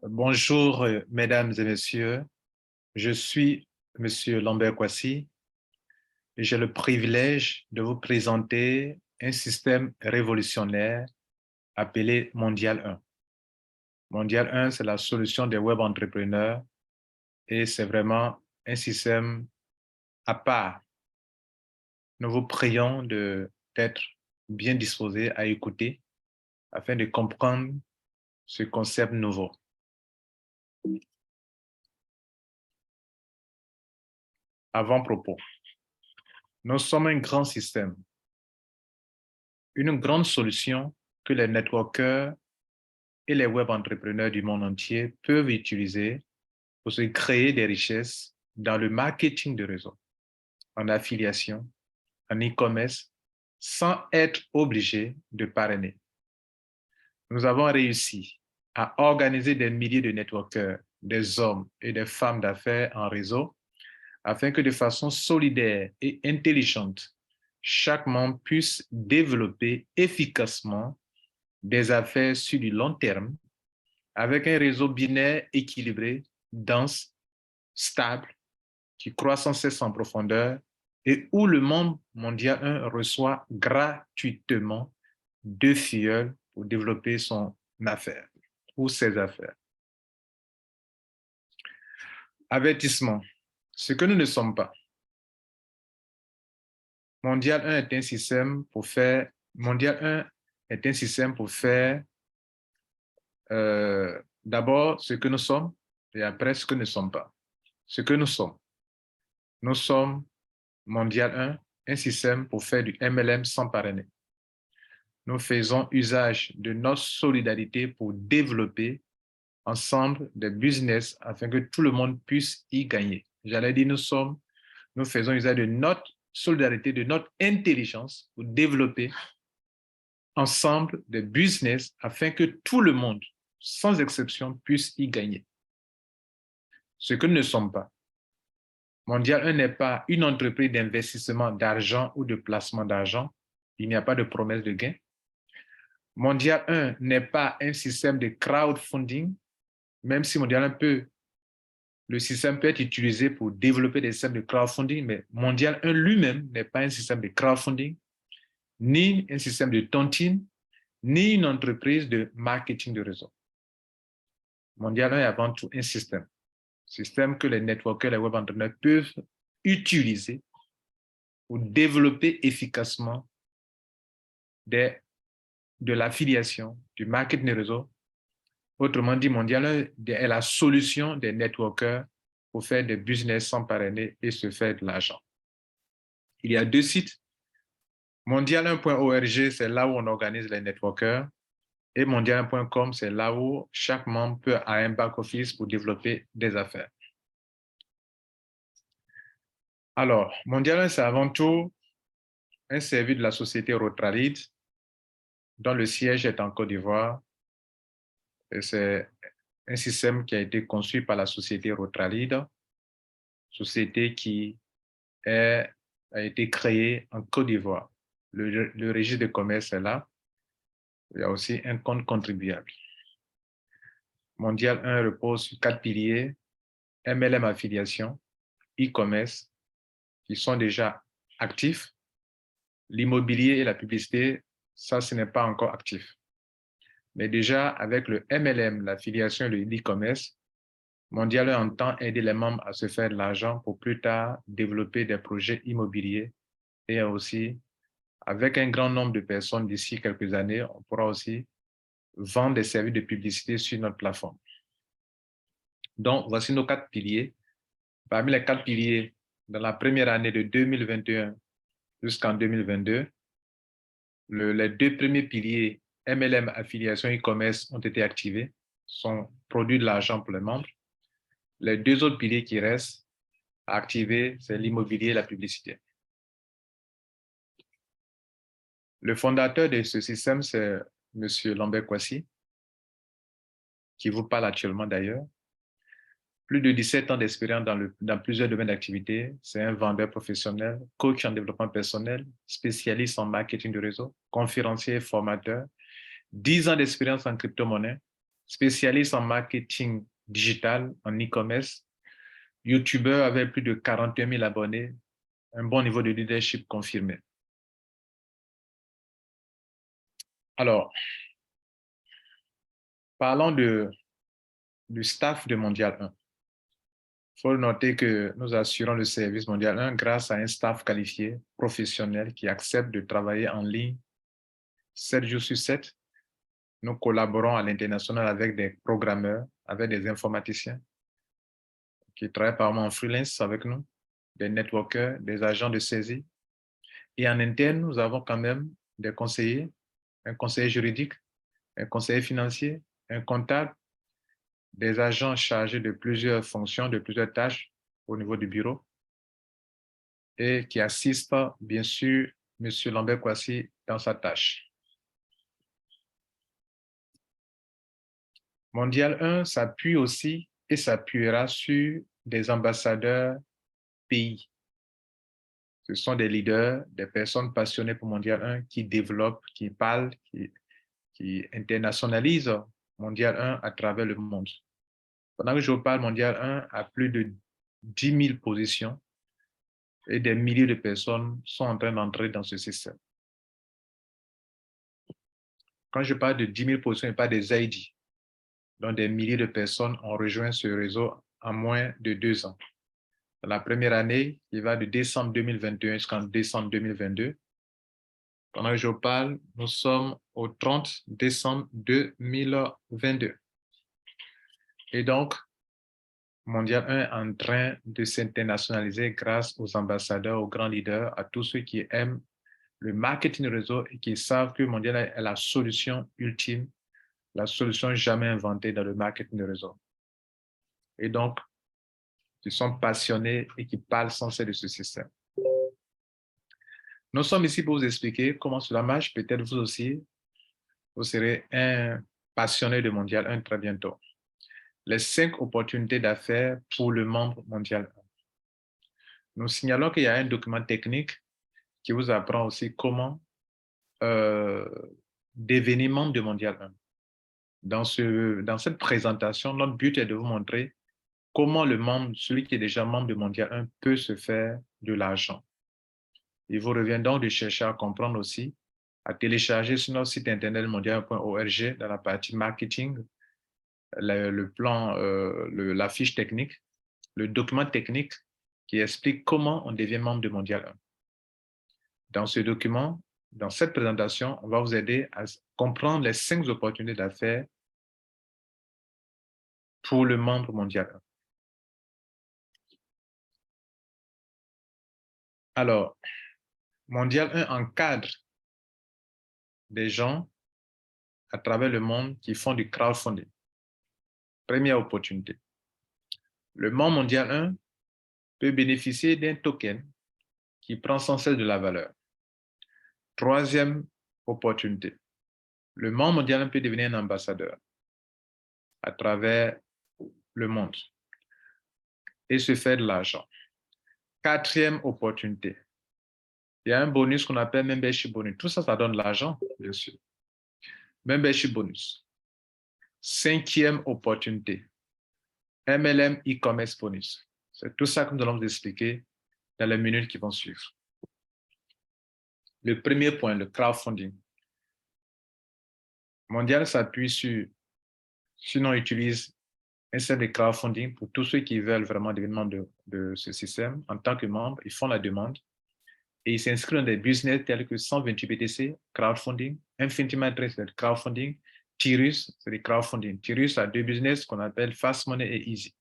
Bonjour, mesdames et messieurs. Je suis Monsieur Lambert Kwasi et j'ai le privilège de vous présenter un système révolutionnaire appelé Mondial 1. Mondial 1, c'est la solution des web entrepreneurs et c'est vraiment un système à part. Nous vous prions d'être bien disposés à écouter afin de comprendre ce concept nouveau. Avant-propos. Nous sommes un grand système, une grande solution que les networkers et les web entrepreneurs du monde entier peuvent utiliser pour se créer des richesses dans le marketing de réseau, en affiliation, en e-commerce, sans être obligés de parrainer. Nous avons réussi à organiser des milliers de networkers, des hommes et des femmes d'affaires en réseau, afin que de façon solidaire et intelligente, chaque membre puisse développer efficacement des affaires sur du long terme avec un réseau binaire équilibré, dense, stable, qui croît sans cesse en profondeur et où le monde mondial 1 reçoit gratuitement 2 filleuls pour développer son affaire ou ses affaires. Avertissement. Ce que nous ne sommes pas. Mondial 1 est un système pour faire d'abord ce que nous sommes et après ce que nous ne sommes pas. Ce que nous sommes. Nous sommes Mondial 1, un système pour faire du MLM sans parrainer. Nous faisons usage de notre solidarité pour développer ensemble des business afin que tout le monde puisse y gagner. J'allais dire, nous faisons usage de notre solidarité, de notre intelligence pour développer ensemble des business afin que tout le monde, sans exception, puisse y gagner. Ce que nous ne sommes pas. Mondial 1 n'est pas une entreprise d'investissement d'argent ou de placement d'argent. Il n'y a pas de promesse de gain. Mondial 1 n'est pas un système de crowdfunding, même si le système peut être utilisé pour développer des systèmes de crowdfunding, mais Mondial 1 lui-même n'est pas un système de crowdfunding, ni un système de tontine, ni une entreprise de marketing de réseau. Mondial 1 est avant tout un système que les networkers, les web entrepreneurs peuvent utiliser pour développer efficacement de l'affiliation, du marketing de réseau. Autrement dit, Mondial 1 est la solution des networkers pour faire des business sans parrainer et se faire de l'argent. Il y a 2 sites. Mondial1.org, c'est là où on organise les networkers. Et mondial1.com, c'est là où chaque membre peut avoir un back-office pour développer des affaires. Alors, Mondial 1, c'est avant tout un service de la société Rotralid, dont le siège est en Côte d'Ivoire. Et c'est un système qui a été conçu par la société Rotralid, société qui a été créée en Côte d'Ivoire. Le registre de commerce est là. Il y a aussi un compte contribuable. Mondial 1 repose sur 4 piliers: MLM affiliation, e-commerce, qui sont déjà actifs. L'immobilier et la publicité, ça, ce n'est pas encore actif. Mais déjà, avec le MLM, l'affiliation et le e-commerce, Mondial 1 entend aider les membres à se faire de l'argent pour plus tard développer des projets immobiliers et aussi, avec un grand nombre de personnes d'ici quelques années, on pourra aussi vendre des services de publicité sur notre plateforme. Donc, voici nos 4 piliers. Parmi les 4 piliers, dans la première année de 2021 jusqu'en 2022, les 2 premiers piliers, MLM, affiliation, e-commerce, ont été activés, sont produits de l'argent pour les membres. Les 2 autres piliers qui restent à activer, c'est l'immobilier et la publicité. Le fondateur de ce système, c'est M. Lambert Kwasi, qui vous parle actuellement d'ailleurs. Plus de 17 ans d'expérience dans plusieurs domaines d'activité. C'est un vendeur professionnel, coach en développement personnel, spécialiste en marketing de réseau, conférencier et formateur. 10 ans d'expérience en crypto-monnaie, spécialiste en marketing digital, en e-commerce, YouTubeur avec plus de 41 000 abonnés, un bon niveau de leadership confirmé. Alors, parlons du staff de Mondial 1. Il faut noter que nous assurons le service Mondial 1 grâce à un staff qualifié, professionnel, qui accepte de travailler en ligne 7 jours sur 7. Nous collaborons à l'international avec des programmeurs, avec des informaticiens qui travaillent par exemple en freelance avec nous, des networkers, des agents de saisie. Et en interne, nous avons quand même des conseillers, un conseiller juridique, un conseiller financier, un comptable, des agents chargés de plusieurs fonctions, de plusieurs tâches au niveau du bureau et qui assistent bien sûr M. Lambert Kouassi dans sa tâche. Mondial 1 s'appuie aussi et s'appuiera sur des ambassadeurs pays. Ce sont des leaders, des personnes passionnées pour Mondial 1 qui développent, qui parlent, qui internationalisent Mondial 1 à travers le monde. Pendant que je vous parle, Mondial 1 a plus de 10 000 positions et des milliers de personnes sont en train d'entrer dans ce système. Quand je parle de 10 000 positions, je parle des ID. Donc, des milliers de personnes ont rejoint ce réseau en moins de 2 ans. Dans la première année, il va de décembre 2021 jusqu'en décembre 2022. Pendant que je vous parle, nous sommes au 30 décembre 2022. Et donc, Mondial 1 est en train de s'internationaliser grâce aux ambassadeurs, aux grands leaders, à tous ceux qui aiment le marketing réseau et qui savent que Mondial 1 est la solution ultime, la solution jamais inventée dans le marketing de réseau. Et donc, qui sont passionnés et qui parlent sans cesse de ce système. Nous sommes ici pour vous expliquer comment cela marche. Peut-être vous aussi, vous serez un passionné de Mondial 1 très bientôt. Les 5 opportunités d'affaires pour le membre Mondial 1. Nous signalons qu'il y a un document technique qui vous apprend aussi comment devenir membre de Mondial 1. Dans cette présentation, notre but est de vous montrer comment le membre, celui qui est déjà membre de Mondial 1, peut se faire de l'argent. Il vous revient donc de chercher à comprendre aussi, à télécharger sur notre site internet mondial.org dans la partie marketing, le plan, la fiche technique, le document technique qui explique comment on devient membre de Mondial 1. Dans ce document, dans cette présentation, on va vous aider à comprendre les 5 opportunités d'affaires pour le membre Mondial 1. Alors, Mondial 1 encadre des gens à travers le monde qui font du crowdfunding. Première opportunité. Le membre Mondial 1 peut bénéficier d'un token qui prend sans cesse de la valeur. Troisième opportunité. Le membre Mondial 1 peut devenir un ambassadeur à travers le monde et se faire de l'argent. Quatrième opportunité. Il y a un bonus qu'on appelle membership bonus. Tout ça, ça donne de l'argent, bien sûr. Membership bonus. Cinquième opportunité. MLM e-commerce bonus. C'est tout ça que nous allons vous expliquer dans les minutes qui vont suivre. Le premier point, le crowdfunding. Mondial s'appuie sur, sinon utilise un système de crowdfunding pour tous ceux qui veulent vraiment devenir membres de ce système. En tant que membre, ils font la demande et ils s'inscrivent dans des business tels que 128 BTC, crowdfunding, Infinity Matrix, c'est le crowdfunding, Tirus, c'est le crowdfunding. Tirus a 2 business qu'on appelle Fast Money et Easy.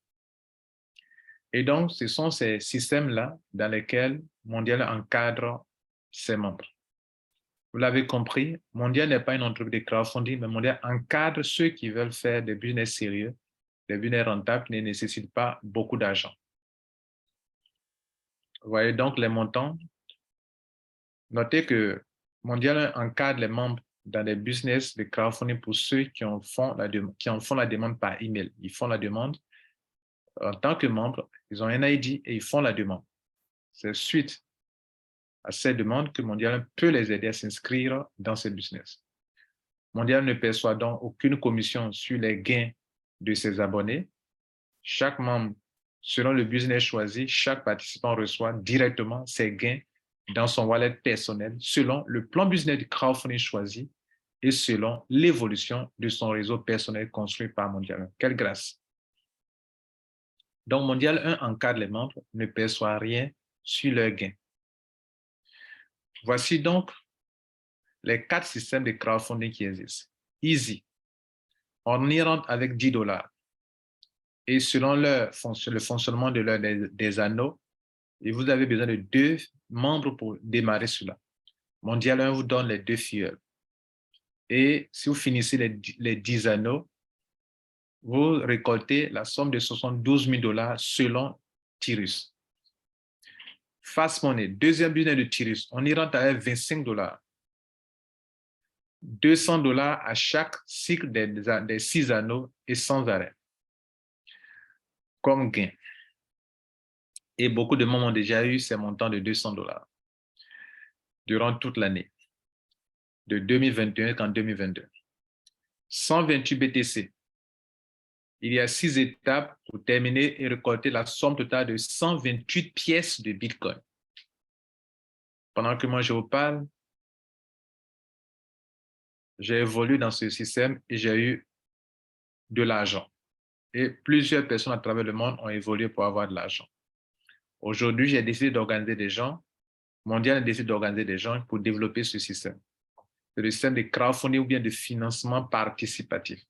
Et donc, ce sont ces systèmes-là dans lesquels Mondial encadre ses membres. Vous l'avez compris, Mondial n'est pas une entreprise de crowdfunding, mais Mondial encadre ceux qui veulent faire des business sérieux, des business rentables qui ne nécessitent pas beaucoup d'argent. Vous voyez donc les montants. Notez que Mondial encadre les membres dans des business de crowdfunding pour ceux qui en font la demande par email. Ils font la demande en tant que membre, ils ont un ID et ils font la demande. C'est suite à cette demande que Mondial peut les aider à s'inscrire dans ces business. Mondial ne perçoit donc aucune commission sur les gains de ses abonnés. Chaque membre, selon le business choisi, chaque participant reçoit directement ses gains dans son wallet personnel selon le plan business du crowdfunding choisi et selon l'évolution de son réseau personnel construit par Mondial 1. Quelle grâce! Donc, Mondial 1 encadre les membres, ne perçoit rien sur leurs gains. Voici donc les 4 systèmes de crowdfunding qui existent. Easy, on y rentre avec $10. Et selon le fonctionnement des anneaux, et vous avez besoin de 2 membres pour démarrer cela. Mondial 1 vous donne les 2 fuels. Et si vous finissez les 10 anneaux, vous récoltez la somme de $72 000 selon Tirus. Fast Money, deuxième business de Tirus, on y rentre avec $25. $200 à chaque cycle des 6 anneaux et sans arrêt comme gain. Et beaucoup de membres ont déjà eu ces montants de $200 durant toute l'année, de 2021 qu'en 2022. 128 BTC. Il y a 6 étapes pour terminer et récolter la somme totale de 128 pièces de Bitcoin. Pendant que moi je vous parle, j'ai évolué dans ce système et j'ai eu de l'argent. Et plusieurs personnes à travers le monde ont évolué pour avoir de l'argent. Aujourd'hui, j'ai décidé d'organiser des gens, Mondial a décidé d'organiser des gens pour développer ce système. C'est le système de crowdfunding ou bien de financement participatif.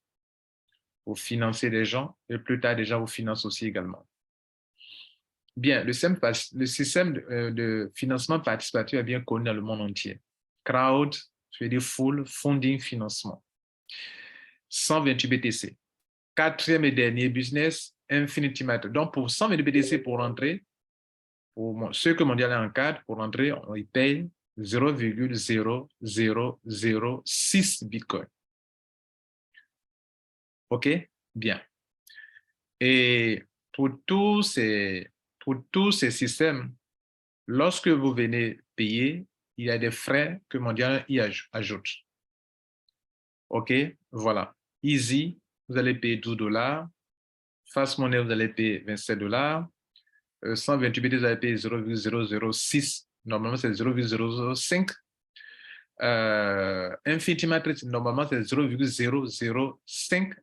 Vous financez des gens et plus tard, des gens vous financent aussi également. Bien, le système de financement participatif est bien connu dans le monde entier. Crowd, je veux dire full funding financement. 128 BTC. Quatrième et dernier business, Infinity Matter. Donc, pour 128 BTC pour rentrer, pour ceux que Mondial encadre, pour rentrer, ils payent 0,0006 Bitcoin. OK? Bien. Et pour tous ces systèmes, lorsque vous venez payer, il y a des frais que Mondial y ajoute. OK? Voilà. Easy, vous allez payer $12. Fast Money, vous allez payer $27. 128 BTC, vous allez payer 0,006. Normalement, c'est 0,005. Infinity Matrix, normalement, c'est 0,005.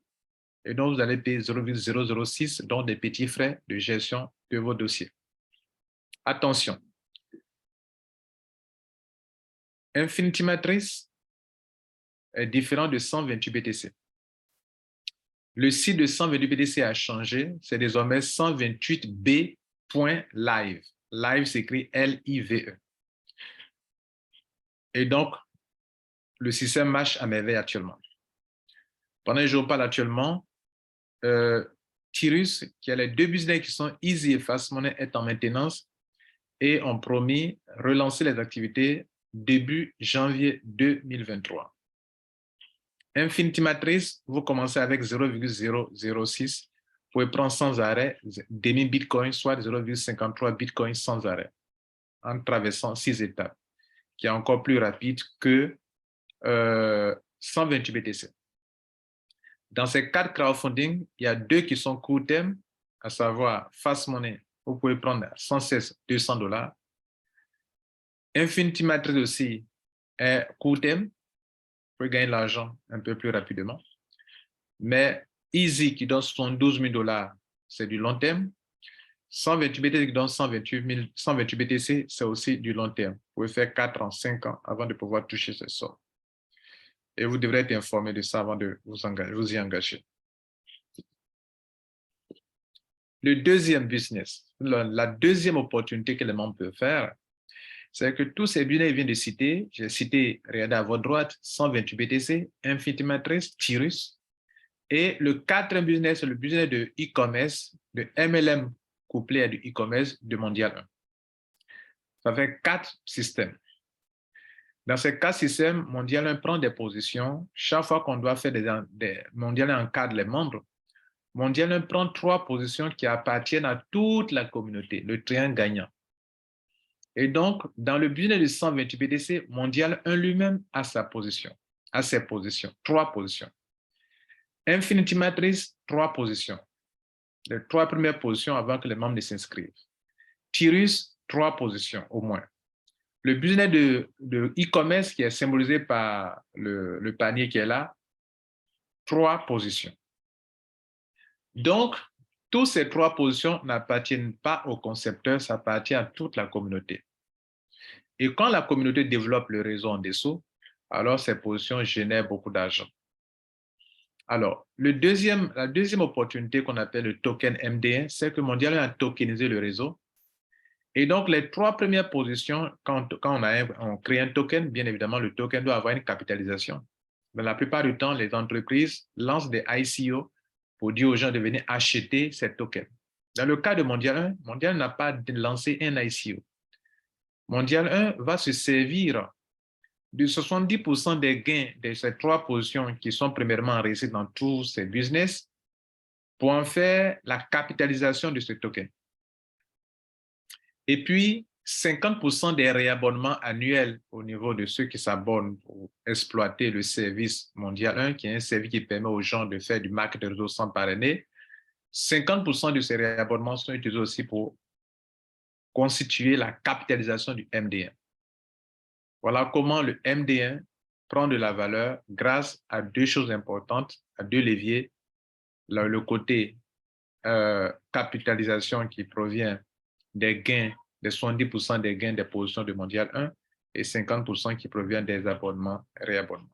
Et donc, vous allez payer 0,006, donc des petits frais de gestion de vos dossiers. Attention. Infinity Matrix est différent de 128 BTC. Le site de 128 BTC a changé. C'est désormais 128b.live. Live s'écrit L-I-V-E. Et donc, le système marche à merveille actuellement. Pendant que je vous parle actuellement, Tirus, qui a les 2 business qui sont Easy et Fast Money, est en maintenance et ont promis relancer les activités début janvier 2023. Infinity Matrix, vous commencez avec 0,006. Vous pouvez prendre sans arrêt demi Bitcoin, soit 0,53 Bitcoin sans arrêt, en traversant 6 étapes, qui est encore plus rapide que 128 BTC. Dans ces 4 crowdfunding, il y a 2 qui sont court terme, à savoir Fast Money, vous pouvez prendre sans cesse $200. Infinity Matrix aussi est court terme, vous pouvez gagner de l'argent un peu plus rapidement. Mais Easy qui donne $72 000, c'est du long terme. 128 BTC qui donne 128 BTC, c'est aussi du long terme. Vous pouvez faire 4 ans, 5 ans avant de pouvoir toucher ces sommes. Et vous devrez être informé de ça avant de vous y engager. Le deuxième business, la deuxième opportunité que les membres peuvent faire, c'est que tous ces business que je viens de citer, j'ai cité, regardez à votre droite, 128 BTC, Infinity Matrix, Tirus. Et le quatrième business, c'est le business de e-commerce, de MLM couplé à du e-commerce de Mondial 1. Ça fait 4 systèmes. Dans ces 4 systèmes, Mondial 1 prend des positions. Chaque fois qu'on doit faire des Mondial 1 encadre les membres, Mondial 1 prend 3 positions qui appartiennent à toute la communauté, le triangle gagnant. Et donc, dans le business de 128 BTC, Mondial 1 lui-même a sa position. à ces positions, 3 positions. Infinity Matrix, 3 positions. Les 3 premières positions avant que les membres ne s'inscrivent. Tyrus, 3 positions au moins. Le business de e-commerce qui est symbolisé par le panier qui est là, 3 positions. Donc, toutes ces 3 positions n'appartiennent pas au concepteur, ça appartient à toute la communauté. Et quand la communauté développe le réseau en dessous, alors ces positions génèrent beaucoup d'argent. Alors, la deuxième opportunité qu'on appelle le token MD1, c'est que Mondial a tokenisé le réseau. Et donc, les 3 premières positions, quand on crée un token, bien évidemment, le token doit avoir une capitalisation. Mais la plupart du temps, les entreprises lancent des ICO pour dire aux gens de venir acheter ces tokens. Dans le cas de Mondial 1, Mondial n'a pas lancé un ICO. Mondial 1 va se servir de 70% des gains de ces 3 positions qui sont premièrement enregistrées dans tous ces business pour en faire la capitalisation de ce token. Et puis, 50% des réabonnements annuels au niveau de ceux qui s'abonnent pour exploiter le service Mondial 1, qui est un service qui permet aux gens de faire du marketing réseau sans parrainer. 50% de ces réabonnements sont utilisés aussi pour constituer la capitalisation du MD1. Voilà comment le MD1 prend de la valeur grâce à 2 choses importantes, à 2 leviers. Le côté capitalisation qui provient des gains, des 70% des gains des positions de Mondial 1 et 50% qui provient des abonnements et réabonnements.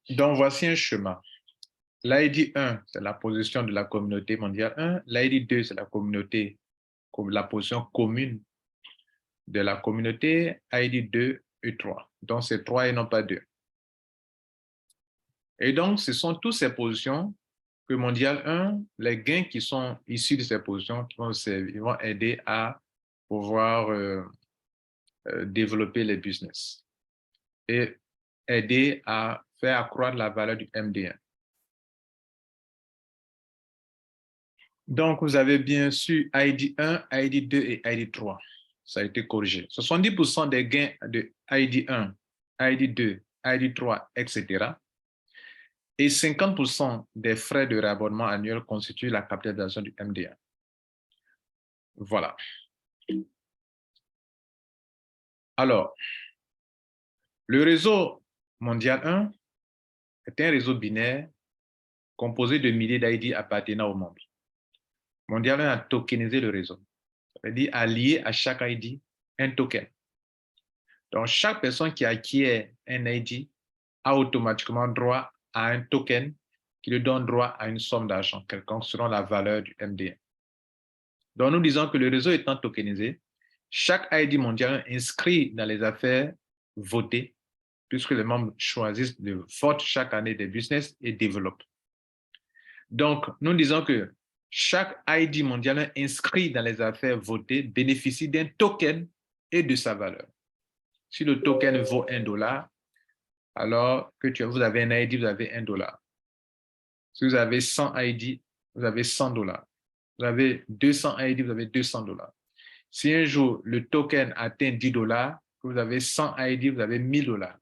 Donc, voici un schéma. L'ID 1, c'est la position de la communauté Mondial 1. L'ID 2, c'est la position commune de la communauté. ID 2 et 3. Donc, c'est 3 et non pas 2. Et donc, ce sont toutes ces positions que Mondial 1, les gains qui sont issus de ces positions qui vont aider à pouvoir développer les business et aider à faire accroître la valeur du MD1. Donc, vous avez bien sûr ID 1, ID 2 et ID 3. Ça a été corrigé. 70% des gains de ID 1, ID 2, ID 3, etc. Et 50% des frais de réabonnement annuel constituent la capitalisation du MD1. Voilà. Alors, le réseau Mondial 1 est un réseau binaire composé de milliers d'ID appartenant aux membres. Mondial 1 a tokenisé le réseau, c'est-à-dire a lié à chaque ID un token. Donc, chaque personne qui acquiert un ID a automatiquement droit à un token qui lui donne droit à une somme d'argent quelconque selon la valeur du MD1. Donc, nous disons que le réseau étant tokenisé, chaque ID mondial inscrit dans les affaires votées, puisque les membres choisissent de voter chaque année des business et développent. Donc, nous disons que chaque ID mondial inscrit dans les affaires votées bénéficie d'un token et de sa valeur. Si le token vaut $1, alors que vous avez un ID, vous avez $1. Si vous avez 100 ID, vous avez $100. Vous avez 200 ID, vous avez $200. Si un jour le token atteint $10, vous avez 100 ID, vous avez $1000.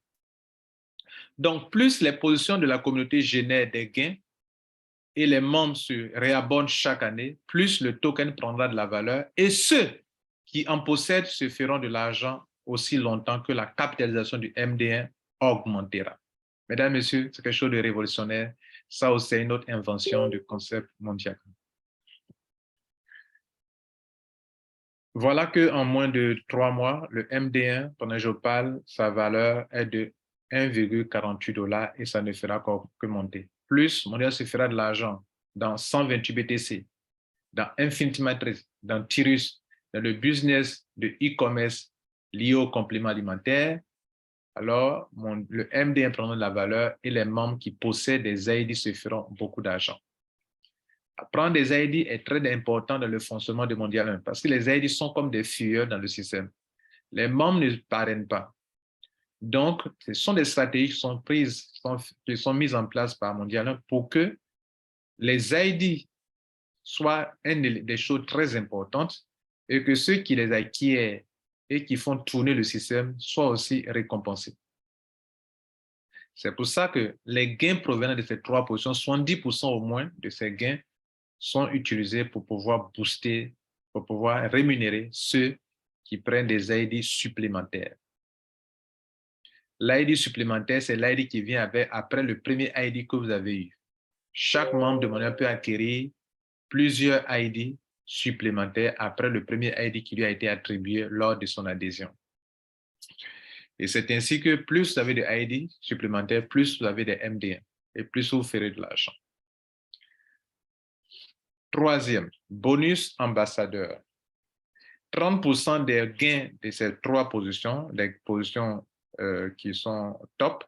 Donc, plus les positions de la communauté génèrent des gains et les membres se réabonnent chaque année, plus le token prendra de la valeur et ceux qui en possèdent se feront de l'argent aussi longtemps que la capitalisation du MD1 augmentera. Mesdames, Messieurs, c'est quelque chose de révolutionnaire. Ça aussi, c'est une autre invention du concept mondial. Voilà qu'en moins de 3 mois, le MD1, pendant que je parle, sa valeur est de $1,48 et ça ne fera que monter. Plus, Mondial se fera de l'argent dans 128 BTC, dans Infinity Matrix, dans Tyrus, dans le business de e-commerce lié au complément alimentaire. Alors, le MD1 prendra de la valeur et les membres qui possèdent des ID se feront beaucoup d'argent. Prendre des ID est très important dans le fonctionnement de Mondial 1 parce que les ID sont comme des fuyeurs dans le système. Les membres ne parrainent pas. Donc, ce sont des stratégies qui sont mises en place par Mondial 1 pour que les ID soient des choses très importantes et que ceux qui les acquièrent et qui font tourner le système soient aussi récompensés. C'est pour ça que les gains provenant de ces trois positions, 70% au moins de ces gains sont utilisés pour pouvoir booster, pour pouvoir rémunérer ceux qui prennent des ID supplémentaires. L'ID supplémentaire, c'est l'ID qui vient après le premier ID que vous avez eu. Chaque membre de Mondial peut acquérir plusieurs ID supplémentaires après le premier ID qui lui a été attribué lors de son adhésion. Et c'est ainsi que plus vous avez de ID supplémentaires, plus vous avez des MD1 et plus vous ferez de l'argent. Troisième, bonus ambassadeur. 30% des gains de ces trois positions, des positions qui sont top,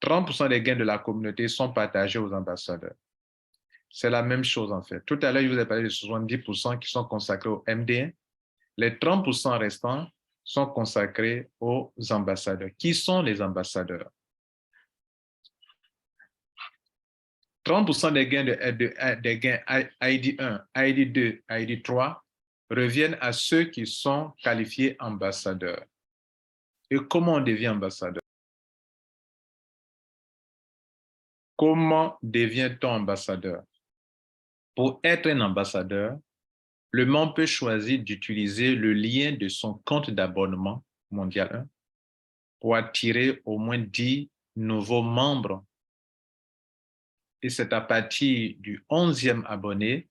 30% des gains de la communauté sont partagés aux ambassadeurs. C'est la même chose en fait. Tout à l'heure, je vous ai parlé de 70% qui sont consacrés au MD1. Les 30% restants sont consacrés aux ambassadeurs. Qui sont les ambassadeurs? 30% des gains, des gains ID1, ID2, ID3 reviennent à ceux qui sont qualifiés ambassadeurs. Et comment on devient ambassadeur? Comment devient-on ambassadeur? Pour être un ambassadeur, le membre peut choisir d'utiliser le lien de son compte d'abonnement Mondial 1 pour attirer au moins 10 nouveaux membres. Et c'est à partir du 11e abonné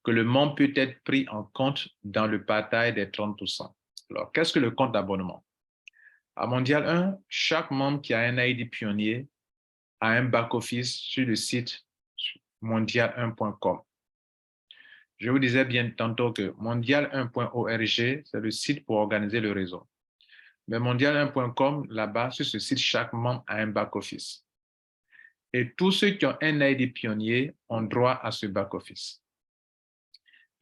que le membre peut être pris en compte dans le partage des 30%. Alors, qu'est-ce que le compte d'abonnement? À Mondial 1, chaque membre qui a un ID pionnier a un back-office sur le site mondial1.com. Je vous disais bien tantôt que mondial1.org, c'est le site pour organiser le réseau. Mais mondial1.com, là-bas, sur ce site, chaque membre a un back-office. Et tous ceux qui ont un ID pionnier ont droit à ce back-office.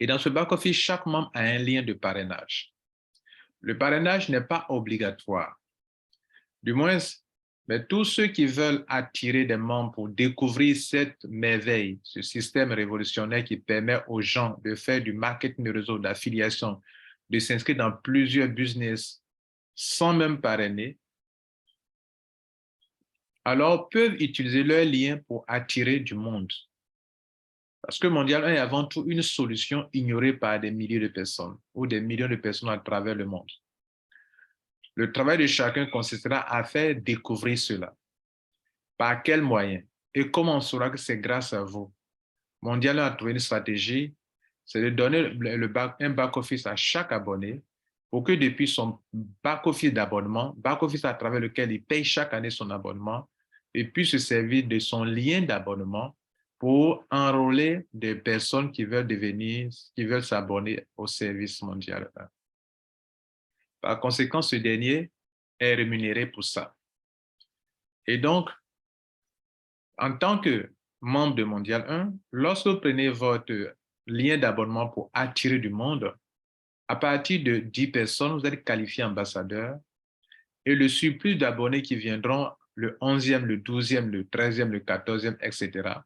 Et dans ce back-office, chaque membre a un lien de parrainage. Le parrainage n'est pas obligatoire. Du moins, mais tous ceux qui veulent attirer des membres pour découvrir cette merveille, ce système révolutionnaire qui permet aux gens de faire du marketing de réseau, d'affiliation, de s'inscrire dans plusieurs business sans même parrainer, alors peuvent utiliser leur lien pour attirer du monde. Parce que Mondial 1 est avant tout une solution ignorée par des milliers de personnes ou des millions de personnes à travers le monde. Le travail de chacun consistera à faire découvrir cela. Par quels moyens? Et comment on saura que c'est grâce à vous? Mondial 1 a trouvé une stratégie, c'est de donner un back-office à chaque abonné pour que depuis son back-office d'abonnement, back-office à travers lequel il paye chaque année son abonnement, il puisse se servir de son lien d'abonnement pour enrôler des personnes qui veulent s'abonner au service Mondial 1. Par conséquent, ce dernier est rémunéré pour ça. Et donc, en tant que membre de Mondial 1, lorsque vous prenez votre lien d'abonnement pour attirer du monde, à partir de 10 personnes, vous êtes qualifié ambassadeur et le surplus d'abonnés qui viendront le 11e, le 12e, le 13e, le 14e, etc.,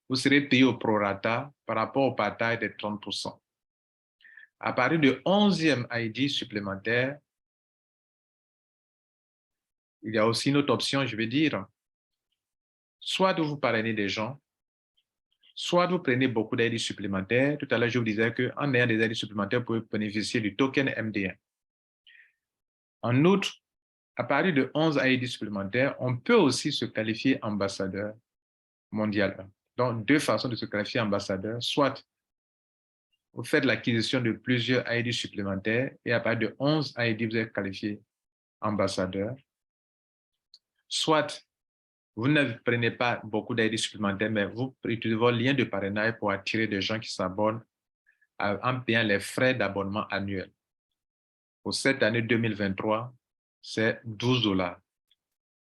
vous serez payé au prorata par rapport au partage des 30%. À partir du 11e ID supplémentaire, il y a aussi une autre option, je vais dire, soit de vous parrainer des gens, soit vous prenez beaucoup d'ID supplémentaires. Tout à l'heure, je vous disais qu'en ayant des ID supplémentaires, vous pouvez bénéficier du token MD1. En outre, à partir de 11 ID supplémentaires, on peut aussi se qualifier ambassadeur mondial 1. Donc, deux façons de se qualifier ambassadeur, soit vous faites l'acquisition de plusieurs ID supplémentaires et à partir de 11 ID, vous êtes qualifié ambassadeur, soit vous ne prenez pas beaucoup d'ID supplémentaires, mais vous utilisez vos liens de parrainage pour attirer des gens qui s'abonnent en payant les frais d'abonnement annuels. Pour cette année 2023, c'est 12 $.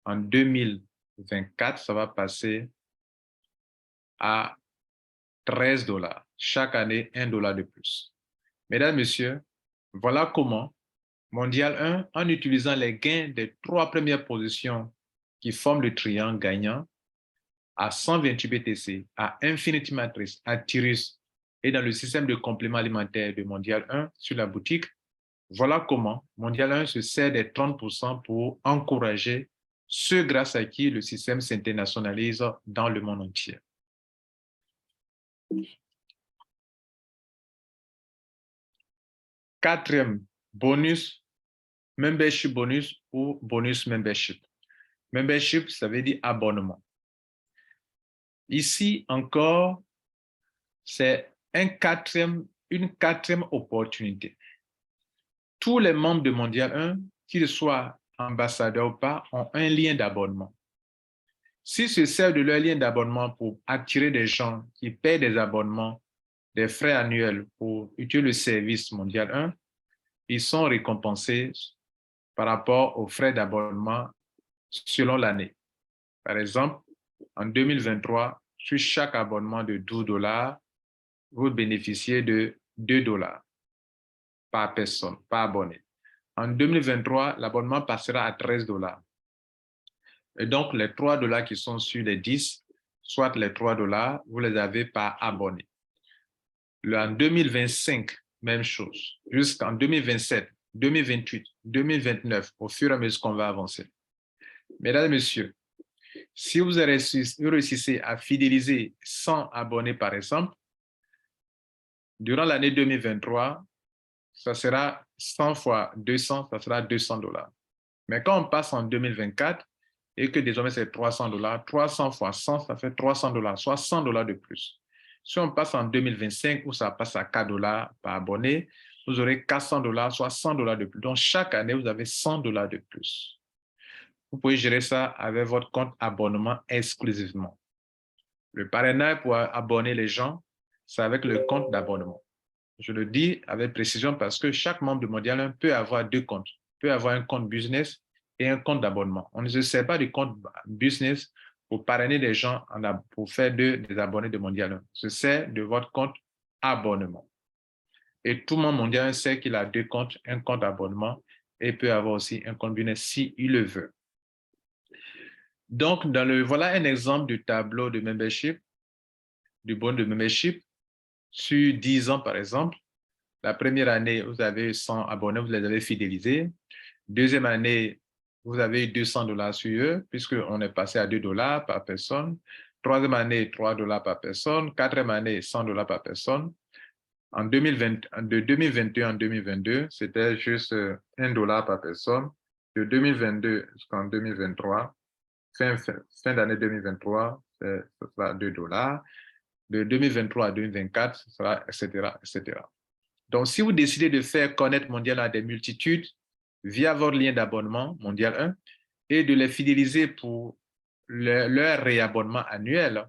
En 2024, ça va passer à 13 $. Chaque année, 1 $ de plus. Mesdames, Messieurs, voilà comment Mondial 1, en utilisant les gains des 3 premières positions qui forment le triangle gagnant, à 128 BTC, à Infinity Matrix, à Tyrus et dans le système de compléments alimentaires de Mondial 1 sur la boutique, Voilà comment Mondial 1 se sert des 30% pour encourager ceux grâce à qui le système s'internationalise dans le monde entier. Quatrième bonus, membership bonus ou bonus membership. Membership, ça veut dire abonnement. Ici encore, c'est une quatrième opportunité. Tous les membres de Mondial 1, qu'ils soient ambassadeurs ou pas, ont un lien d'abonnement. S'ils se servent de leur lien d'abonnement pour attirer des gens qui paient des abonnements, des frais annuels pour utiliser le service Mondial 1, ils sont récompensés par rapport aux frais d'abonnement selon l'année. Par exemple, en 2023, sur chaque abonnement de $12, vous bénéficiez de $2 par personne, par abonné. En 2023, l'abonnement passera à $13. Et donc, les $3 qui sont sur les 10, soit les $3, vous les avez par abonné. En 2025, même chose. Jusqu'en 2027, 2028, 2029, au fur et à mesure qu'on va avancer. Mesdames et messieurs, si vous réussissez à fidéliser 100 abonnés, par exemple, durant l'année 2023, ça sera 100 fois 200, ça sera $200. Mais quand on passe en 2024 et que désormais c'est $300, 300 fois 100, ça fait $300, soit $100 de plus. Si on passe en 2025 où ça passe à $4 par abonné, vous aurez $400, soit $100 de plus. Donc, chaque année, vous avez $100 de plus. Vous pouvez gérer ça avec votre compte abonnement exclusivement. Le parrainage pour abonner les gens, c'est avec le compte d'abonnement. Je le dis avec précision parce que chaque membre de Mondial 1 peut avoir deux comptes. Peut avoir un compte business et un compte d'abonnement. On ne se sert pas du compte business pour parrainer les gens, pour faire des abonnés de Mondial 1. On se sert de votre compte abonnement. Et tout le monde Mondial 1 sait qu'il a deux comptes, un compte abonnement et peut avoir aussi un compte business s'il le veut. Donc, voilà un exemple du tableau de membership, du bon de membership. Sur 10 ans, par exemple, la première année, vous avez 100 abonnés, vous les avez fidélisés. Deuxième année, vous avez $200 sur eux, puisqu'on est passé à $2 par personne. Troisième année, $3 par personne. Quatrième année, $100 par personne. En 2020, de 2021 en 2022, c'était juste $1 par personne. De 2022 jusqu'en 2023, fin d'année 2023, ce sera $2. De 2023 à 2024, ce sera, etc., etc. Donc, si vous décidez de faire connaître Mondial à des multitudes via votre lien d'abonnement Mondial 1 et de les fidéliser pour leur réabonnement annuel,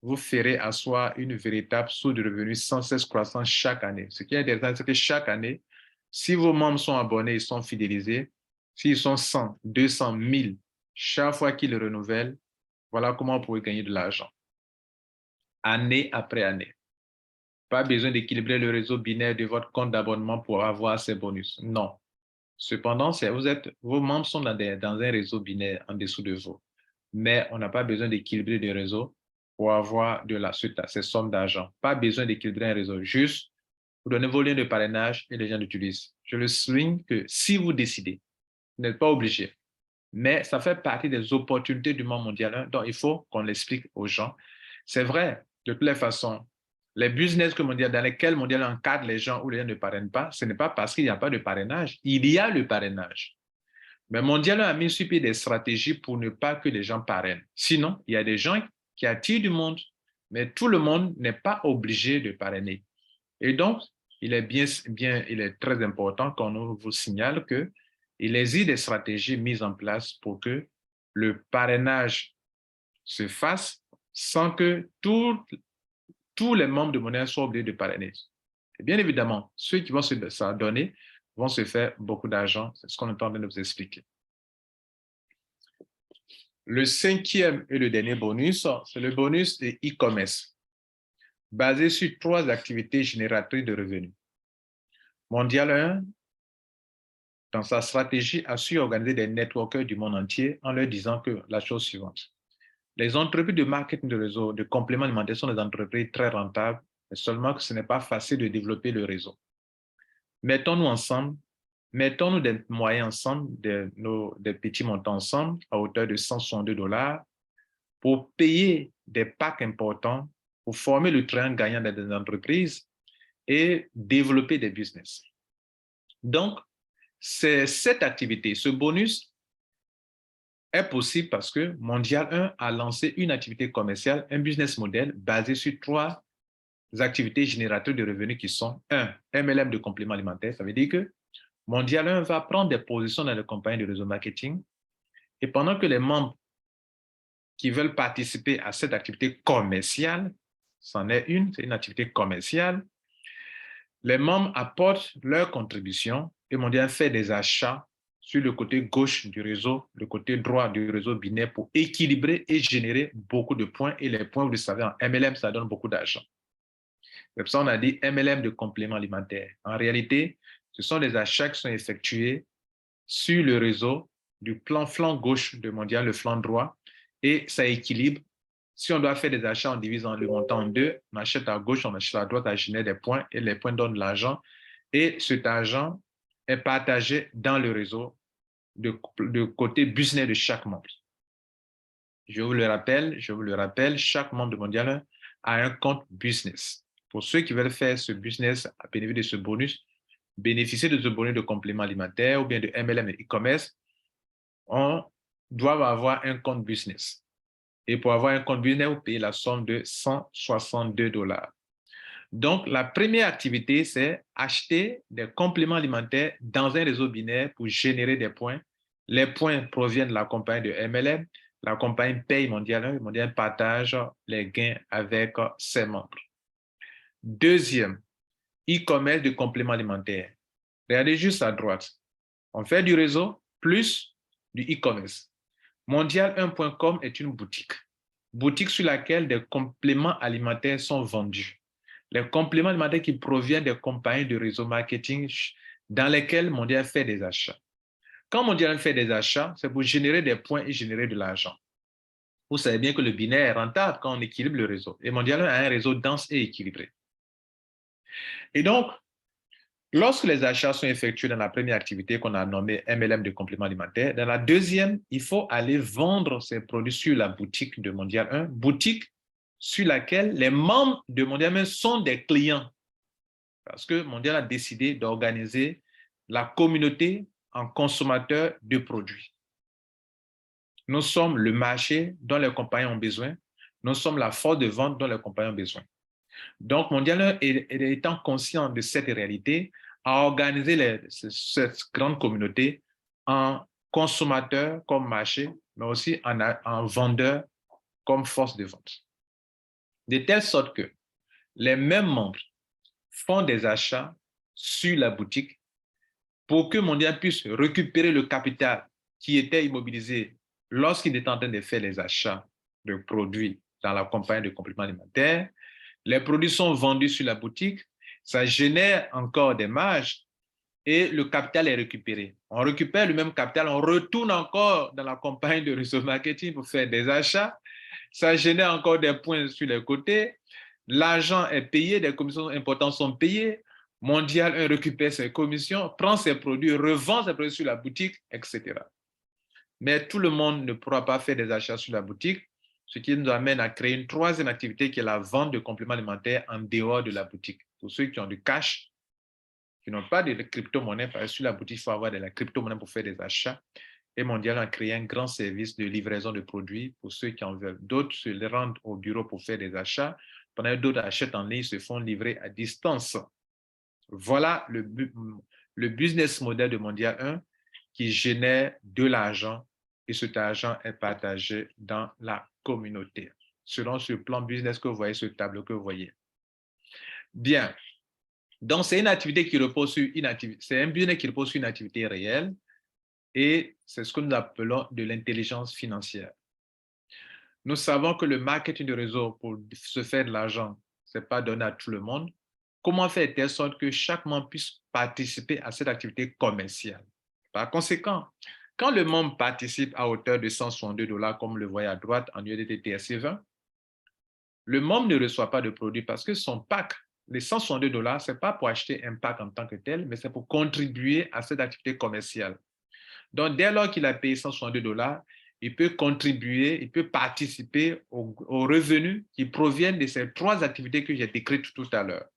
vous ferez asseoir une véritable source de revenus sans cesse croissant chaque année. Ce qui est intéressant, c'est que chaque année, si vos membres sont abonnés et sont fidélisés, s'ils sont 100, 200, 1000, chaque fois qu'ils renouvellent, voilà comment vous pouvez gagner de l'argent, année après année. Pas besoin d'équilibrer le réseau binaire de votre compte d'abonnement pour avoir ces bonus. Non. Cependant, vos membres sont dans un réseau binaire en dessous de vous. Mais on n'a pas besoin d'équilibrer le réseau pour avoir ces sommes d'argent. Pas besoin d'équilibrer un réseau. Juste, vous donnez vos liens de parrainage et les gens l'utilisent. Je le souligne que si vous décidez, vous n'êtes pas obligé. Mais ça fait partie des opportunités du monde mondial. Donc, il faut qu'on l'explique aux gens. C'est vrai, de toutes les façons, les business dans lesquels Mondial encadre les gens ou les gens ne parrainent pas, ce n'est pas parce qu'il n'y a pas de parrainage. Il y a le parrainage. Mais Mondial a mis sur pied des stratégies pour ne pas que les gens parrainent. Sinon, il y a des gens qui attirent du monde, mais tout le monde n'est pas obligé de parrainer. Et donc, il est très important qu'on vous signale qu'il existe des stratégies mises en place pour que le parrainage se fasse sans que tous les membres de Mondial soient obligés de parrainer. Et bien évidemment, ceux qui vont se donner vont se faire beaucoup d'argent. C'est ce qu'on est en train de vous expliquer. Le cinquième et le dernier bonus, c'est le bonus de e-commerce, basé sur 3 activités génératrices de revenus. Mondial 1, dans sa stratégie, a su organiser des networkers du monde entier en leur disant que la chose suivante. Les entreprises de marketing de réseau, de compléments alimentaires sont des entreprises très rentables, mais seulement que ce n'est pas facile de développer le réseau. Mettons-nous ensemble Mettons-nous des moyens ensemble, des petits montants ensemble, à hauteur de 162 $ pour payer des packs importants, pour former le triangle gagnant des entreprises et développer des business. Donc, c'est cette activité, ce bonus est possible parce que Mondial 1 a lancé une activité commerciale, un business model basé sur 3 activités génératrices de revenus qui sont 1. MLM de compléments alimentaires. Ça veut dire que Mondial 1 va prendre des positions dans les compagnies de réseau marketing et pendant que les membres qui veulent participer à cette activité commerciale, c'en est c'est une activité commerciale, les membres apportent leur contribution et Mondial fait des achats sur le côté gauche du réseau, le côté droit du réseau binaire pour équilibrer et générer beaucoup de points. Et les points, vous le savez, en MLM, ça donne beaucoup d'argent. C'est pour ça qu'on a dit MLM de compléments alimentaires. En réalité, ce sont des achats qui sont effectués sur le réseau du flanc gauche de Mondial, le flanc droit, et ça équilibre. Si on doit faire des achats, on divise le montant en deux. On achète à gauche, on achète à droite, ça génère des points et les points donnent de l'argent. Et cet argent est partagé dans le réseau de côté business de chaque membre. Je vous le rappelle, chaque membre de Mondial a un compte business. Pour ceux qui veulent faire ce business à bénéfice de ce bonus, bénéficier de ce bonus de complément alimentaire ou bien de MLM et e-commerce, on doit avoir un compte business. Et pour avoir un compte business, vous payez la somme de 162 $. Donc, la première activité, c'est acheter des compléments alimentaires dans un réseau binaire pour générer des points. Les points proviennent de la compagnie de MLM. La compagnie paye Mondial, Mondial partage les gains avec ses membres. Deuxième, e-commerce de compléments alimentaires. Regardez juste à droite. On fait du réseau plus du e-commerce. Mondial1.com est une boutique sur laquelle des compléments alimentaires sont vendus. Les compléments alimentaires qui proviennent des compagnies de réseau marketing dans lesquelles Mondial fait des achats. Quand Mondial fait des achats, c'est pour générer des points et générer de l'argent. Vous savez bien que le binaire est rentable quand on équilibre le réseau. Et Mondial a un réseau dense et équilibré. Et donc, lorsque les achats sont effectués dans la première activité qu'on a nommée MLM de compléments alimentaires, dans la deuxième, il faut aller vendre ces produits sur la boutique de Mondial 1, boutique sur laquelle les membres de Mondial 1 sont des clients. Parce que Mondial a décidé d'organiser la communauté en consommateurs de produits. Nous sommes le marché dont les compagnies ont besoin. Nous sommes la force de vente dont les compagnies ont besoin. Donc, Mondial étant conscient de cette réalité, a organisé cette grande communauté en consommateurs comme marché, mais aussi en vendeurs comme force de vente. De telle sorte que les mêmes membres font des achats sur la boutique pour que Mondial puisse récupérer le capital qui était immobilisé lorsqu'il était en train de faire les achats de produits dans la compagnie de compléments alimentaires. Les produits sont vendus sur la boutique, ça génère encore des marges et le capital est récupéré. On récupère le même capital, on retourne encore dans la compagnie de réseau marketing pour faire des achats, ça génère encore des points sur les côtés, l'argent est payé, des commissions importantes sont payées, Mondial récupère ses commissions, prend ses produits, revend ses produits sur la boutique, etc. Mais tout le monde ne pourra pas faire des achats sur la boutique, ce qui nous amène à créer une troisième activité qui est la vente de compléments alimentaires en dehors de la boutique. Pour ceux qui ont du cash, qui n'ont pas de crypto-monnaie, parce que sur la boutique, il faut avoir de la crypto-monnaie pour faire des achats. Et Mondial a créé un grand service de livraison de produits pour ceux qui en veulent. D'autres se rendent au bureau pour faire des achats, pendant que d'autres achètent en ligne, se font livrer à distance. Voilà le business model de Mondial 1 qui génère de l'argent et cet argent est partagé dans la communauté. Selon ce plan business que vous voyez, ce tableau que vous voyez. Bien. Donc, c'est une activité qui repose sur une activité, c'est un business qui repose sur une activité réelle et c'est ce que nous appelons de l'intelligence financière. Nous savons que le marketing de réseau pour se faire de l'argent, ce n'est pas donné à tout le monde. Comment faire de telle sorte que chaque membre puisse participer à cette activité commerciale? Par conséquent, quand le membre participe à hauteur de 162 $, comme le voyez à droite en USDT TRC20, le membre ne reçoit pas de produit parce que son pack les 162 $, ce n'est pas pour acheter Impact en tant que tel, mais c'est pour contribuer à cette activité commerciale. Donc, dès lors qu'il a payé 162 $, il peut contribuer, il peut participer aux revenus qui proviennent de ces 3 activités que j'ai décrites tout à l'heure.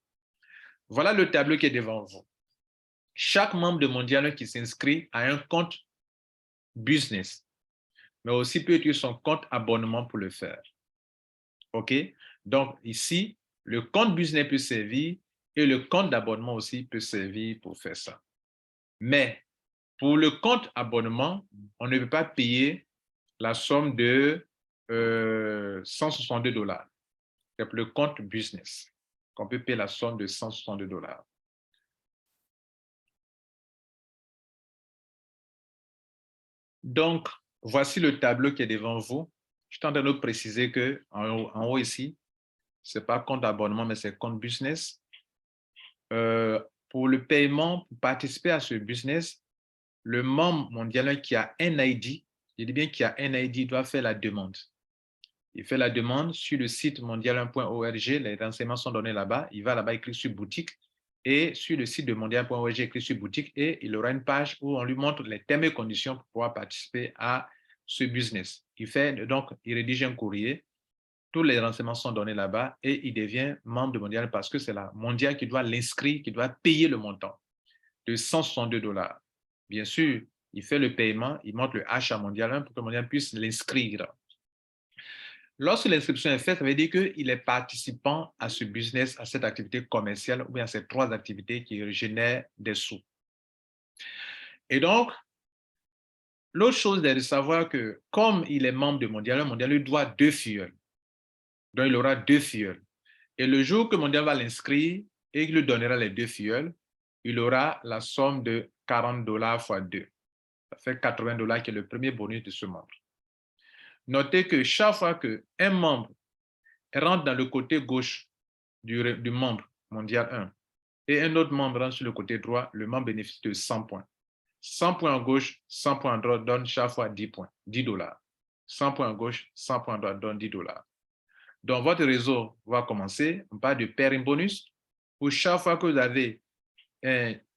Voilà le tableau qui est devant vous. Chaque membre de Mondial qui s'inscrit a un compte business, mais aussi peut utiliser son compte abonnement pour le faire. OK? Donc, ici, le compte business peut servir et le compte d'abonnement aussi peut servir pour faire ça. Mais pour le compte abonnement, on ne peut pas payer la somme de 162 $. C'est pour le compte business qu'on peut payer la somme de 162 $. Donc, voici le tableau qui est devant vous. Je suis en train de préciser qu'en haut ici, ce n'est pas compte abonnement, mais c'est compte business. Pour le paiement, pour participer à ce business, le membre mondial qui a un ID, je dis bien qu'il a un ID, doit faire la demande. Il fait la demande sur le site mondial1.org, les renseignements sont donnés là-bas. Il va là-bas, il clique sur boutique et sur le site de mondial.org, il clique sur boutique et il aura une page où on lui montre les termes et conditions pour pouvoir participer à ce business. Donc, il rédige un courrier, tous les renseignements sont donnés là-bas et il devient membre de Mondial parce que c'est la Mondial qui doit l'inscrire, qui doit payer le montant de 162 $. Bien sûr, il fait le paiement, il montre le H à Mondial 1 pour que Mondial puisse l'inscrire. Lorsque l'inscription est faite, ça veut dire qu'il est participant à ce business, à cette activité commerciale ou à ces 3 activités qui génèrent des sous. Et donc, l'autre chose est de savoir que comme il est membre de Mondial, Mondial lui doit 2 filleuls. Donc, il aura 2 filleuls. Et le jour que Mondial va l'inscrire et qu'il lui donnera les 2 filleuls, il aura la somme de 40 $ fois 2. Ça fait 80 $ qui est le premier bonus de ce membre. Notez que chaque fois qu'un membre rentre dans le côté gauche du membre mondial 1 et un autre membre rentre sur le côté droit, le membre bénéficie de 100 points. 100 points à gauche, 100 points à droite donne chaque fois 10 points, 10 $. 100 points à gauche, 100 points à droite donne 10 $. Donc, votre réseau va commencer, on parle de pair in bonus. Pour chaque fois que vous avez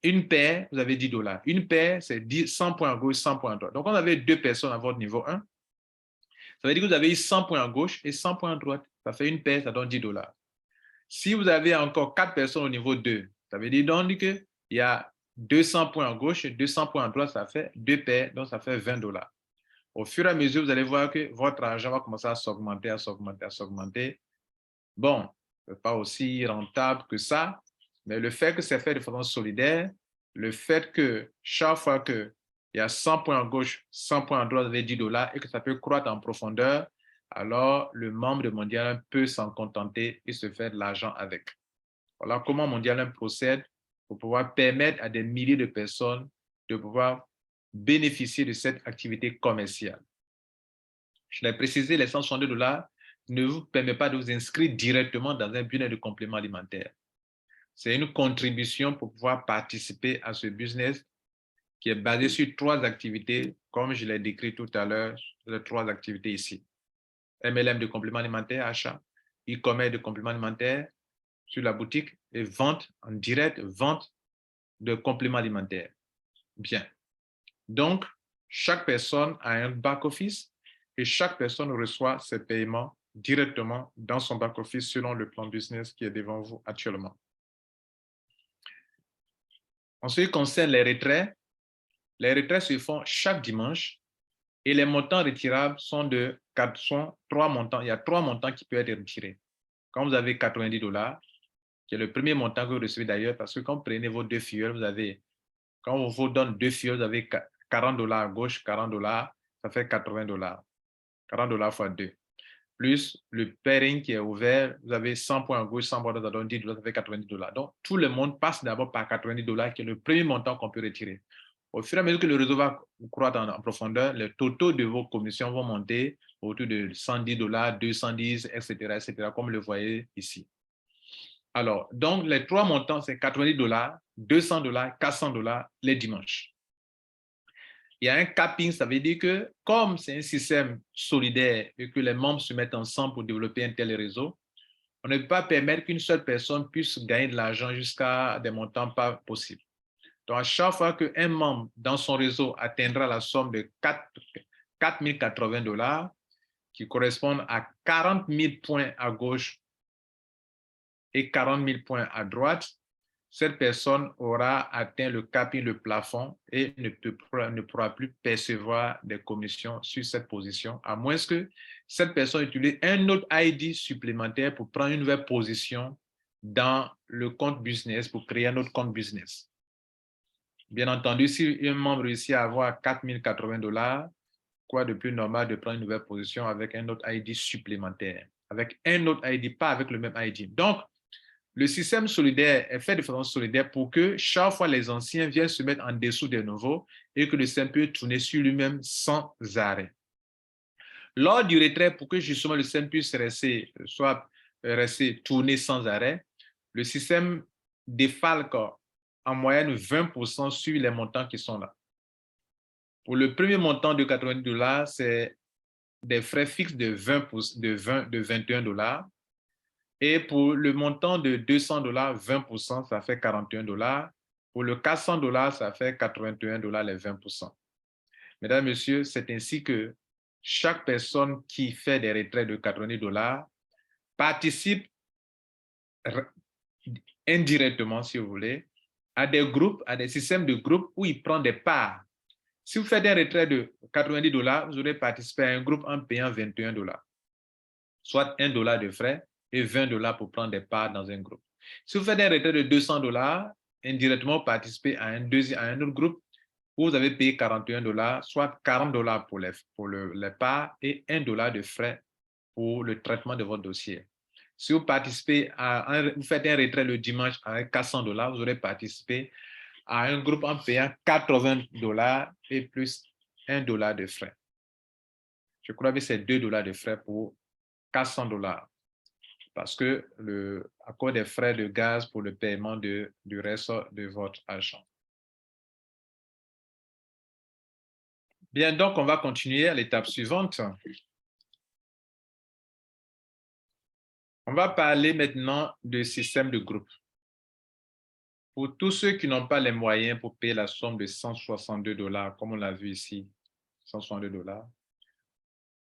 une paire, vous avez 10 $. Une paire, c'est 100 points à gauche, 100 points à droite. Donc, on avait 2 personnes à votre niveau 1. Ça veut dire que vous avez eu 100 points à gauche et 100 points à droite. Ça fait une paire, ça donne 10 $. Si vous avez encore 4 personnes au niveau 2, ça veut dire donc qu'il y a 200 points à gauche et 200 points à droite, ça fait 2 paires, donc ça fait 20 $. Au fur et à mesure, vous allez voir que votre argent va commencer à s'augmenter, à s'augmenter, à s'augmenter. Bon, ce n'est pas aussi rentable que ça, mais le fait que c'est fait de façon solidaire, le fait que chaque fois qu'il y a 100 points à gauche, 100 points à droite, vous avez 10 $ et que ça peut croître en profondeur, alors le membre de Mondial 1 peut s'en contenter et se faire de l'argent avec. Voilà comment Mondial 1 procède pour pouvoir permettre à des milliers de personnes de pouvoir bénéficier de cette activité commerciale. Je l'ai précisé, les 162 $ ne vous permet pas de vous inscrire directement dans un business de complément alimentaire. C'est une contribution pour pouvoir participer à ce business qui est basé sur 3 activités, comme je l'ai décrit tout à l'heure, les 3 activités ici. MLM de complément alimentaire, achat, e-commerce de complément alimentaire sur la boutique et vente en direct, vente de compléments alimentaires. Bien. Donc, chaque personne a un back-office et chaque personne reçoit ses paiements directement dans son back-office selon le plan business qui est devant vous actuellement. En ce qui concerne les retraits se font chaque dimanche et les montants retirables sont 3 montants. Il y a 3 montants qui peuvent être retirés. Quand vous avez 90 $, qui est le premier montant que vous recevez d'ailleurs, parce que quand vous prenez vos 2 filleuls, quand on vous donne 2 filleuls, vous avez 40 $ à gauche, 40 $, ça fait 80 $. 40 $ fois 2. Plus le pairing qui est ouvert, vous avez 100 points à gauche, 100 points à droite, ça donne 10 $, ça fait 90 $. Donc, tout le monde passe d'abord par 90 $, qui est le premier montant qu'on peut retirer. Au fur et à mesure que le réseau va croître en profondeur, les totaux de vos commissions vont monter autour de 110 $, 210, etc., etc., comme le voyez ici. Alors, donc, les 3 montants, c'est 90 $, 200 $, 400 $ les dimanches. Il y a un capping, ça veut dire que comme c'est un système solidaire et que les membres se mettent ensemble pour développer un tel réseau, On ne peut pas permettre qu'une seule personne puisse gagner de l'argent jusqu'à des montants pas possibles. Donc, à chaque fois qu'un membre dans son réseau atteindra la somme de 4 080 $, qui correspondent à 40 000 points à gauche et 40 000 points à droite, cette personne aura atteint le capping, le plafond, et ne pourra plus percevoir des commissions sur cette position, à moins que cette personne utilise un autre ID supplémentaire pour prendre une nouvelle position dans le compte business, pour créer un autre compte business. Bien entendu, si un membre réussit à avoir 4 080 $, quoi de plus normal de prendre une nouvelle position avec un autre ID supplémentaire, avec un autre ID, pas avec le même ID. Donc, le système solidaire est fait de façon solidaire pour que chaque fois les anciens viennent se mettre en dessous des nouveaux et que le système peut tourner sur lui-même sans arrêt. Lors du retrait, pour que justement le système puisse rester tourné sans arrêt, le système défalque en moyenne 20% sur les montants qui sont là. Pour le premier montant de 90 $, c'est des frais fixes de 21 $. Et pour le montant de 200 $, 20%, ça fait 41 $. Pour le 400 $, ça fait 81 $, les 20%. Mesdames, Messieurs, c'est ainsi que chaque personne qui fait des retraits de 90 $ participe indirectement, si vous voulez, à des groupes, à des systèmes de groupes où il prend des parts. Si vous faites un retrait de 90 $, vous aurez participé à un groupe en payant 21 $, soit 1 $ de frais et 20 $ pour prendre des parts dans un groupe. Si vous faites un retrait de 200 $, indirectement vous participez à un autre groupe où vous avez payé 41 $, soit 40 $ pour les parts et 1 $ de frais pour le traitement de votre dossier. Si vous participez vous faites un retrait le dimanche avec 400 $, vous aurez participé à un groupe en payant 80 $ et plus 1 $ de frais. Je crois que c'est 2 $ de frais pour 400 $, parce que à cause des frais de gaz pour le paiement du reste de votre argent. Bien, donc on va continuer à l'étape suivante. On va parler maintenant de système de groupe. Pour tous ceux qui n'ont pas les moyens pour payer la somme de 162 $, comme on l'a vu ici, 162 $,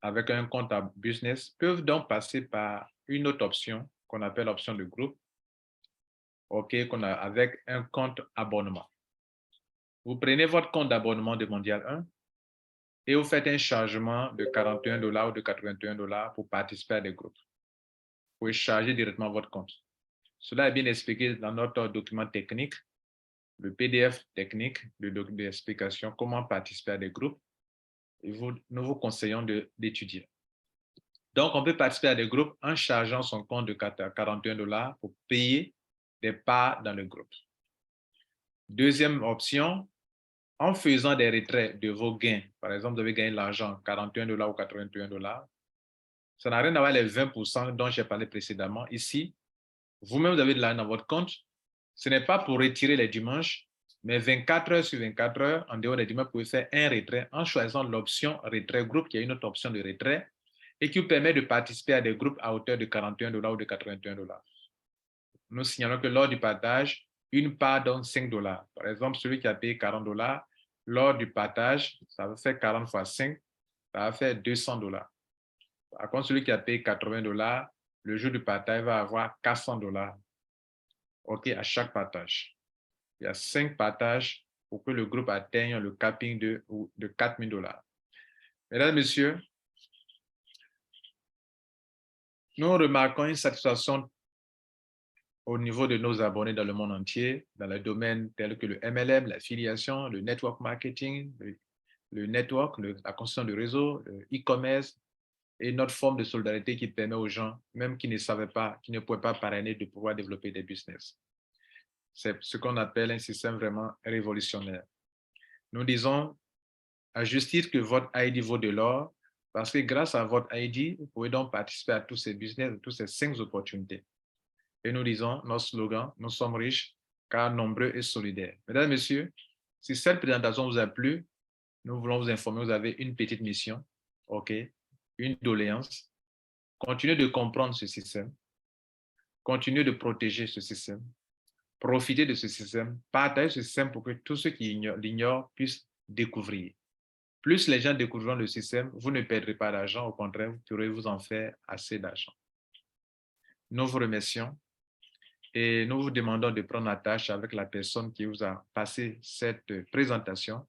avec un compte à business, peuvent donc passer par une autre option qu'on appelle l'option de groupe, avec un compte abonnement. Vous prenez votre compte d'abonnement de Mondial 1 et vous faites un chargement de 41 $ ou de 81 $ pour participer à des groupes. Vous pouvez charger directement votre compte. Cela est bien expliqué dans notre document technique, le PDF technique d'explication comment participer à des groupes. Et nous vous conseillons d'étudier. Donc, on peut participer à des groupes en chargeant son compte de 41 $ pour payer des parts dans le groupe. Deuxième option, en faisant des retraits de vos gains, par exemple, vous avez gagné de l'argent, 41 $ ou 81 $, ça n'a rien à voir avec les 20% dont j'ai parlé précédemment. Ici, vous-même, vous avez de l'argent dans votre compte. Ce n'est pas pour retirer les dimanches, mais 24 heures sur 24 heures, en dehors des dimanches, vous pouvez faire un retrait en choisissant l'option retrait groupe, qui est une autre option de retrait, et qui vous permet de participer à des groupes à hauteur de 41 $ ou de 81 $. Nous signalons que lors du partage, une part donne 5 $. Par exemple, celui qui a payé 40 $, lors du partage, ça va faire 40 fois 5, ça va faire 200 $. Par contre, celui qui a payé 80 $, le jour du partage va avoir 400 $. OK, à chaque partage. Il y a 5 partages pour que le groupe atteigne le capping de 4 000 $. Mesdames, Messieurs, nous remarquons une satisfaction au niveau de nos abonnés dans le monde entier, dans les domaines tels que le MLM, l'affiliation, le network marketing, le network, la construction de réseau, le e-commerce et notre forme de solidarité qui permet aux gens, même qui ne savaient pas, qui ne pouvaient pas parrainer, de pouvoir développer des business. C'est ce qu'on appelle un système vraiment révolutionnaire. Nous disons à juste titre que votre ID vaut de l'or, parce que grâce à votre ID, vous pouvez donc participer à tous ces business, à toutes ces 5 opportunités. Et nous disons, notre slogan, nous sommes riches, car nombreux et solidaires. Mesdames et messieurs, si cette présentation vous a plu, nous voulons vous informer, vous avez une petite mission, OK, une doléance. Continuez de comprendre ce système. continuez de protéger ce système, profitez de ce système, partagez ce système pour que tous ceux qui l'ignorent puissent découvrir. Plus les gens découvriront le système, vous ne perdrez pas d'argent, au contraire, vous pourrez vous en faire assez d'argent. Nous vous remercions et nous vous demandons de prendre attache avec la personne qui vous a passé cette présentation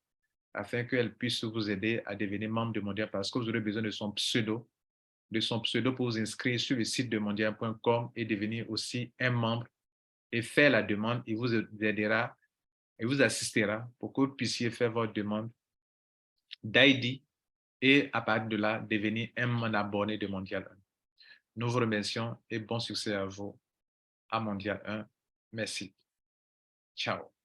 afin qu'elle puisse vous aider à devenir membre de Mondial parce que vous aurez besoin de son pseudo pour vous inscrire sur le site de mondial.com et devenir aussi un membre et faire la demande. Il vous aidera et vous assistera pour que vous puissiez faire votre demande d'ID et à partir de là, devenir un abonné de Mondial 1. Nous vous remercions et bon succès à vous à Mondial 1. Merci. Ciao.